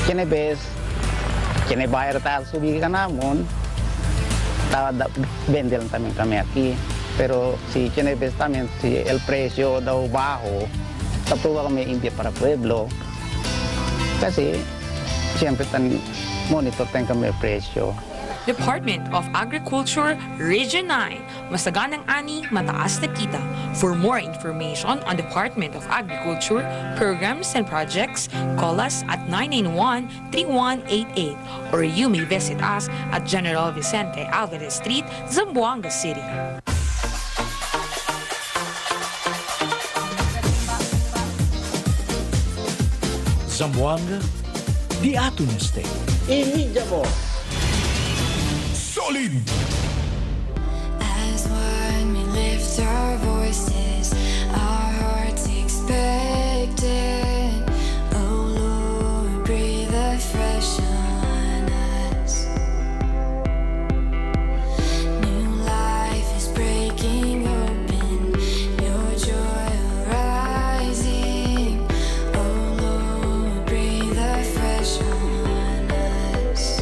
kinibes, kinibayar tayo subi ka namon, bende lang kami aki. Pero si kinibes tamin, si El Precio daw baho, tapuwa kami hindi para pueblo. Kasi, siyempre monitor tayo kami presyo. Department of Agriculture, Region 9, masaganang ani, mataas na kita. For more information on Department of Agriculture, programs and projects, call us at 991-3188 or you may visit us at General Vicente Alvarez Street, Zamboanga City. Zamboanga, di ato na stay. Imidya mo! Solid! As one we lift our voices, our hearts expectant. Oh Lord, breathe afresh on us. New life is breaking open, your joy arising. Oh Lord, breathe afresh on us.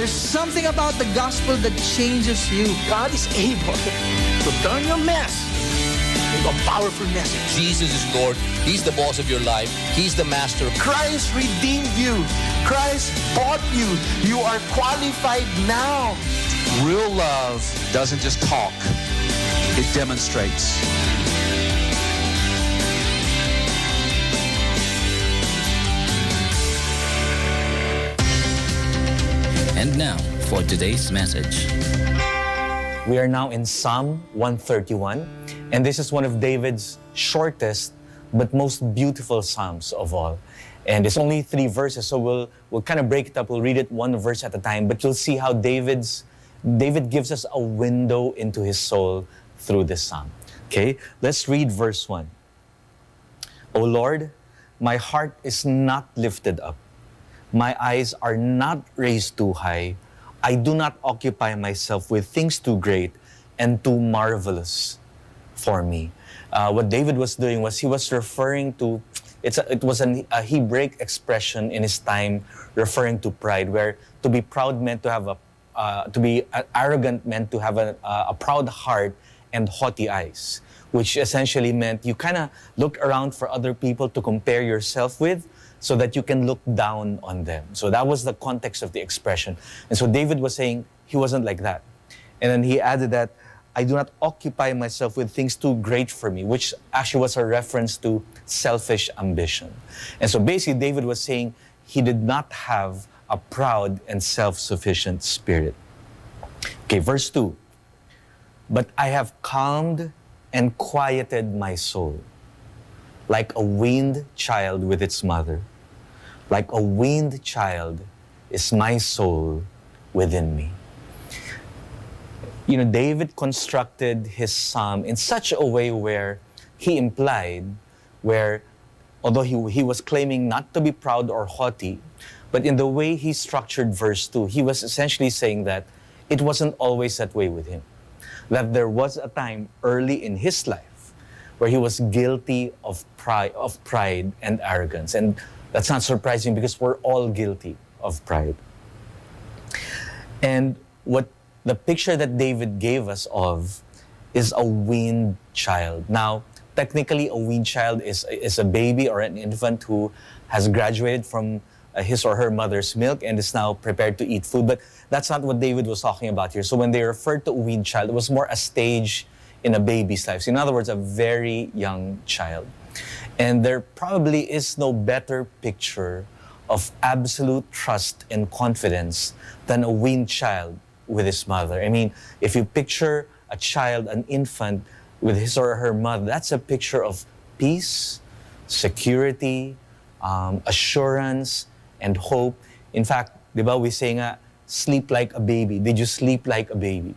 There's something about the gospel that changes you. God is able to turn your mess into a powerful message. Jesus is Lord. He's the boss of your life. He's the master. Christ redeemed you. Christ bought you. You are qualified now. Real love doesn't just talk, it demonstrates. And now for today's message. We are now in Psalm 131, and this is one of David's shortest but most beautiful psalms of all. And it's only 3 verses, so we'll kind of break it up. We'll read it one verse at a time, but you'll see how David gives us a window into his soul through this psalm. Okay, let's read verse 1. O Lord, my heart is not lifted up. My eyes are not raised too high. I do not occupy myself with things too great and too marvelous for me. What David was doing was he was referring to, it was a Hebraic expression in his time referring to pride, where to be proud meant to have to be arrogant meant to have a proud heart and haughty eyes, which essentially meant you kind of look around for other people to compare yourself with, so that you can look down on them. So that was the context of the expression. And so David was saying he wasn't like that. And then he added that, I do not occupy myself with things too great for me, which actually was a reference to selfish ambition. And so basically David was saying he did not have a proud and self-sufficient spirit. Okay, verse 2. But I have calmed and quieted my soul, like a weaned child with its mother. Like a weaned child is my soul within me. You know, David constructed his psalm in such a way where he implied, where although he was claiming not to be proud or haughty, but in the way he structured verse 2, he was essentially saying that it wasn't always that way with him. That there was a time early in his life where he was guilty of pride and arrogance. And that's not surprising because we're all guilty of pride. And what the picture that David gave us of is a weaned child. Now, technically, a weaned child is a baby or an infant who has graduated from his or her mother's milk and is now prepared to eat food. But that's not what David was talking about here. So when they referred to a weaned child, it was more a stage in a baby's life. So in other words, a very young child. And there probably is no better picture of absolute trust and confidence than a weaned child with his mother. I mean, if you picture a child, an infant with his or her mother, that's a picture of peace, security, assurance, and hope. In fact, di ba, we say nga, sleep like a baby. Did you sleep like a baby?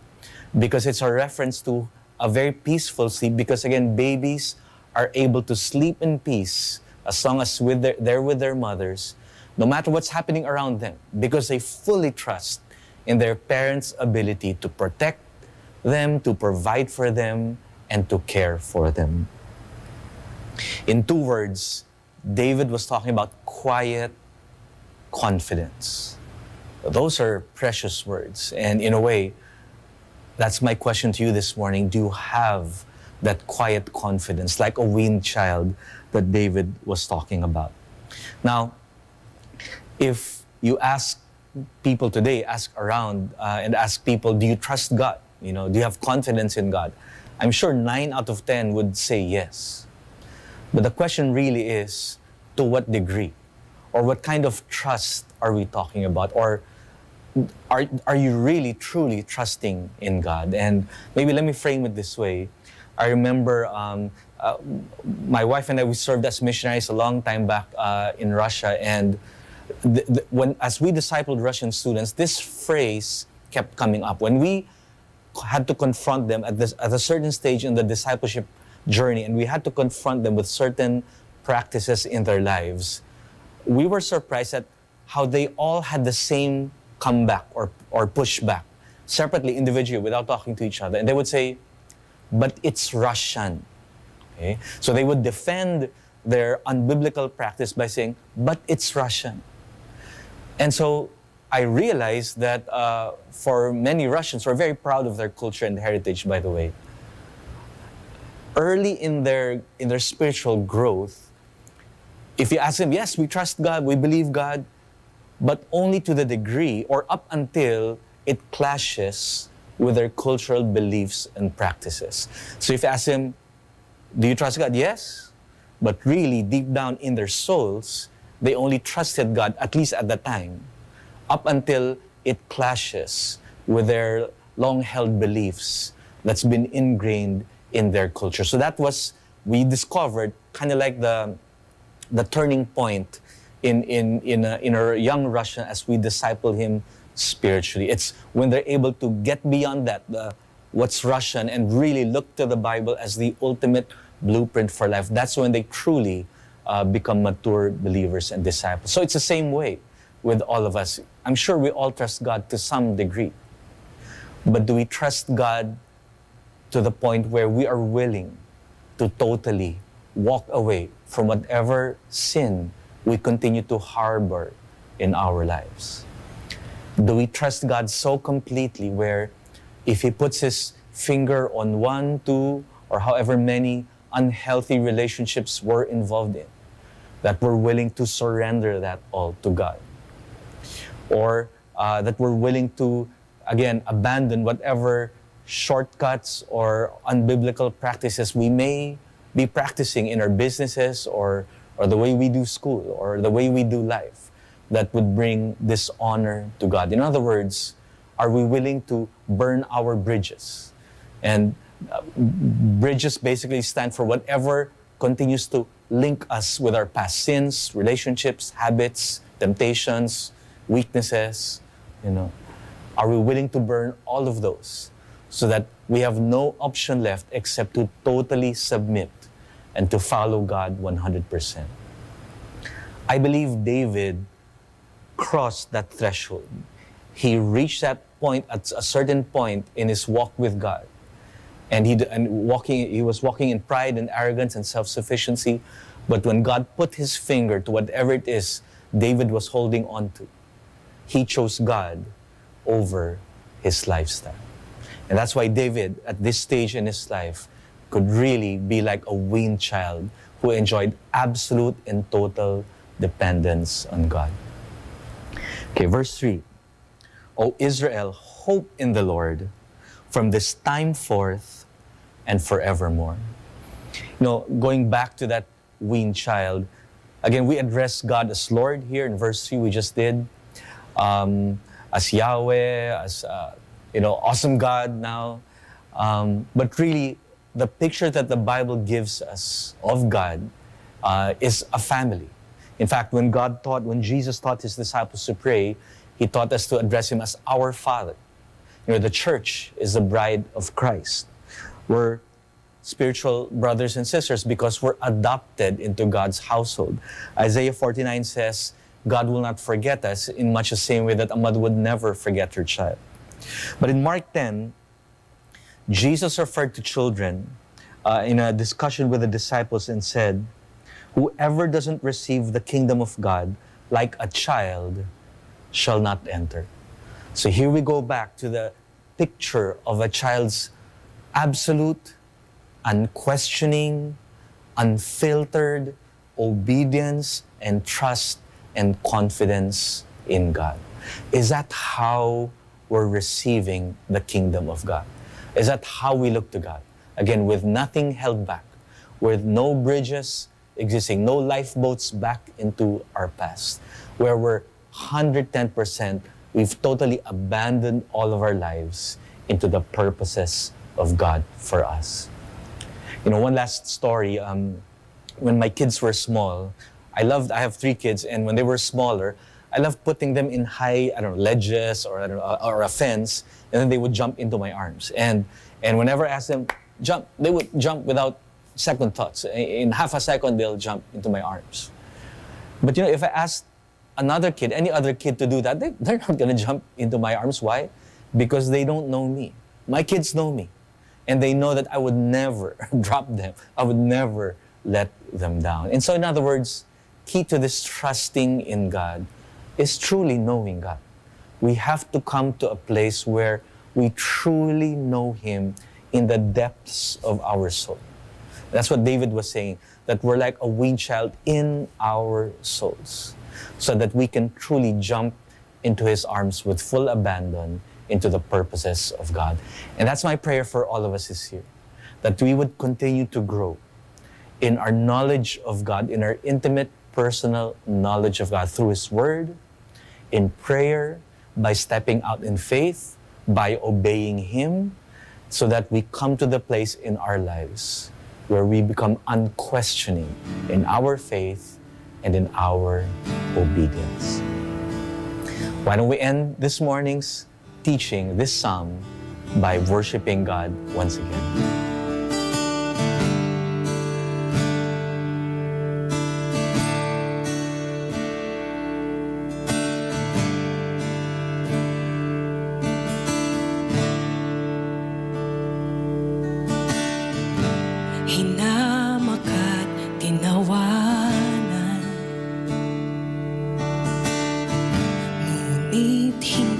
Because it's a reference to a very peaceful sleep, because again, babies are able to sleep in peace as long as they're with their mothers, no matter what's happening around them, because they fully trust in their parents' ability to protect them, to provide for them, and to care for them. In 2 words, David was talking about quiet confidence. Those are precious words, and in a way, that's my question to you this morning. Do you have that quiet confidence, like a weaned child that David was talking about? Now, if you ask people today, ask around and ask people, do you trust God? You know, do you have confidence in God? I'm sure 9 out of 10 would say yes. But the question really is, to what degree? Or what kind of trust are we talking about? Or are you really, truly trusting in God? And maybe let me frame it this way. I remember my wife and I, we served as missionaries a long time back in Russia. And as we discipled Russian students, this phrase kept coming up. When we had to confront them at a certain stage in the discipleship journey, and we had to confront them with certain practices in their lives, we were surprised at how they all had the same comeback or pushback, separately, individually, without talking to each other. And they would say, but it's Russian. Okay? So they would defend their unbiblical practice by saying, but it's Russian. And so I realized that for many Russians who are very proud of their culture and heritage, by the way, early in their spiritual growth, if you ask them, yes, we trust God, we believe God, but only to the degree or up until it clashes with their cultural beliefs and practices. So if you ask them, do you trust God? Yes. But really, deep down in their souls, they only trusted God, at least at the time, up until it clashes with their long-held beliefs that's been ingrained in their culture. So that was, we discovered, kind of like the turning point in a young Russian as we disciple him spiritually. It's when they're able to get beyond that, what's Russian, and really look to the Bible as the ultimate blueprint for life. That's when they truly become mature believers and disciples. So it's the same way with all of us. I'm sure we all trust God to some degree. But do we trust God to the point where we are willing to totally walk away from whatever sin we continue to harbor in our lives? Do we trust God so completely where if He puts His finger on 1, 2, or however many unhealthy relationships we're involved in, that we're willing to surrender that all to God? Or that we're willing to, again, abandon whatever shortcuts or unbiblical practices we may be practicing in our businesses or the way we do school or the way we do life that would bring dishonor to God. In other words, are we willing to burn our bridges? And bridges basically stand for whatever continues to link us with our past sins, relationships, habits, temptations, weaknesses, Are we willing to burn all of those so that we have no option left except to totally submit and to follow God 100%? I believe David crossed that threshold. He reached that point at a certain point in his walk with God. And he was walking in pride and arrogance and self-sufficiency. But when God put His finger to whatever it is David was holding on to, he chose God over his lifestyle. And that's why David, at this stage in his life, could really be like a weaned child who enjoyed absolute and total dependence on God. Okay, verse 3. O Israel, hope in the Lord from this time forth and forevermore. Going back to that weaned child, again, we address God as Lord here in verse 3 we just did. As Yahweh, as awesome God now. But really, the picture that the Bible gives us of God is a family. In fact, when Jesus taught His disciples to pray, He taught us to address Him as our Father. The church is the bride of Christ. We're spiritual brothers and sisters because we're adopted into God's household. Isaiah 49 says, God will not forget us in much the same way that a mother would never forget her child. But in Mark 10, Jesus referred to children in a discussion with the disciples and said, whoever doesn't receive the kingdom of God like a child shall not enter. So here we go back to the picture of a child's absolute, unquestioning, unfiltered obedience and trust and confidence in God. Is that how we're receiving the kingdom of God? Is that how we look to God? Again, with nothing held back, with no bridges existing, no lifeboats back into our past, where we're 110%, we've totally abandoned all of our lives into the purposes of God for us. One last story. When my kids were small, I have 3 kids, and when they were smaller, I loved putting them in high, ledges or a fence, and then they would jump into my arms. And whenever I asked them, jump, they would jump without second thoughts. In half a second, they'll jump into my arms. But if I asked another kid, any other kid to do that, they're not gonna jump into my arms. Why? Because they don't know me. My kids know me. And they know that I would never drop them. I would never let them down. And so in other words, key to this trusting in God is truly knowing God. We have to come to a place where we truly know Him in the depths of our soul. That's what David was saying, that we're like a weaned child in our souls, so that we can truly jump into His arms with full abandon into the purposes of God. And that's my prayer for all of us this year, that we would continue to grow in our knowledge of God, in our intimate, personal knowledge of God through His Word, in prayer, by stepping out in faith, by obeying Him, so that we come to the place in our lives where we become unquestioning in our faith and in our obedience. Why don't we end this morning's teaching, this psalm, by worshiping God once again. Hinamak at tinawanan, ngunit hindi